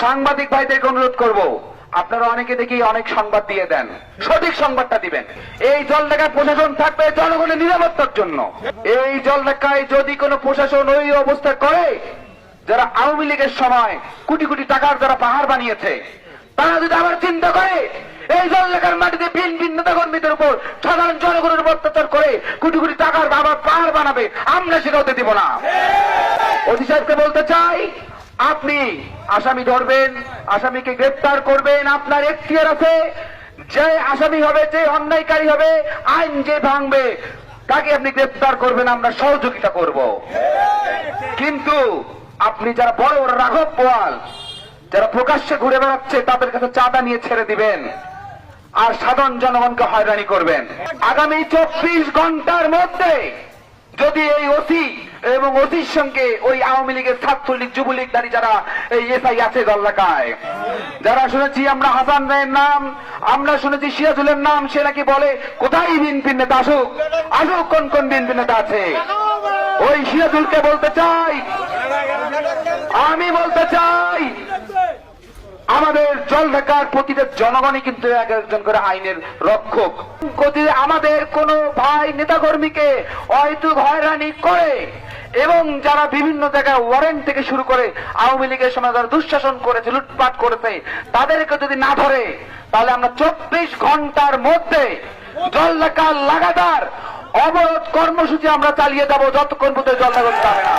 সাংবাদিক ভাইদেরকে অনুরোধ করব, আপনারা অনেকে দেখি অনেক সংবাদ দিয়ে দেন, সঠিক সংবাদটা দিবেন। এই জলঢাকায় প্রশাসন থাকবে জনগণের নিরাপত্তার জন্য। এই জলঢাকায় যদি কোনো প্রশাসন ওই অবস্থা করে, যারা আওয়ামী লীগের সময় কোটি কোটি টাকার যারা পাহাড় বানিয়েছে, তারা যদি আবার চিন্তা করে এই জলঢাকার মাটিতে বিএনপি নেতা কর্মীদের উপর, সাধারণ জনগণের উপর অত্যাচার করে কোটি কোটি টাকার আবার পাহাড় বানাবে, আমরা সেটা হতে দিব না। ওসি সাহেবকে বলতে চাই, আপনি আসামি ধরবেন, আসামিকে গ্রেফতার করবেন, আপনার এখতিয়ার আছে। যে আসামি হবে, যে অন্যায়কারী হবে, আইন যে ভাঙবে, তাকে আপনি গ্রেফতার করবেন, আমরা সহযোগিতা করব। কিন্তু আপনি যারা বড় বড় রাঘব বোয়াল, যারা প্রকাশ্যে ঘুরে বেড়াচ্ছে, তাদের কাছে চাঁদা নিয়ে ছেড়ে দিবেন আর সাধারণ জনগণকে হয়রানি করবেন। আগামী 24 ঘন্টার মধ্যে যদি এই ওসি এবং ওসির সঙ্গে ওই আওয়ামী লীগের, ছাত্রলীগ, যুবলীগধারী যারা এই এসআই আছে জলঢাকায়, যারা শুনেছি আমরা হাসান রায়ের নাম, আমরা শুনেছি সিরাজুলের নাম, সে নাকি বলে কোথায় বিএনপির নেতা আসুক, আসুক কোন কোন বিএনপির নেতা আছে। ওই সিরাজুলকে বলতে চাই, আমি বলতে চাই, আমাদের জলঢাকার প্রতিটা জনগণই কিন্তু এক একজন করে আইনের রক্ষক। যদি আমাদের কোন ভাই নেতাকর্মীকে হয়তো হয়রানি করে এবং যারা বিভিন্ন জায়গায় ওয়ারেন্ট থেকে শুরু করে আওয়ামী লীগের সময় যারা দুঃশাসন করেছে, লুটপাট করেছে, তাদেরকে যদি না ধরে, তাহলে আমরা 24 ঘন্টার মধ্যে জলঢাকার লাগাতার অবরোধ কর্মসূচি আমরা চালিয়ে যাব, যতক্ষণ পর্যন্ত জলঢাকা যাবে না।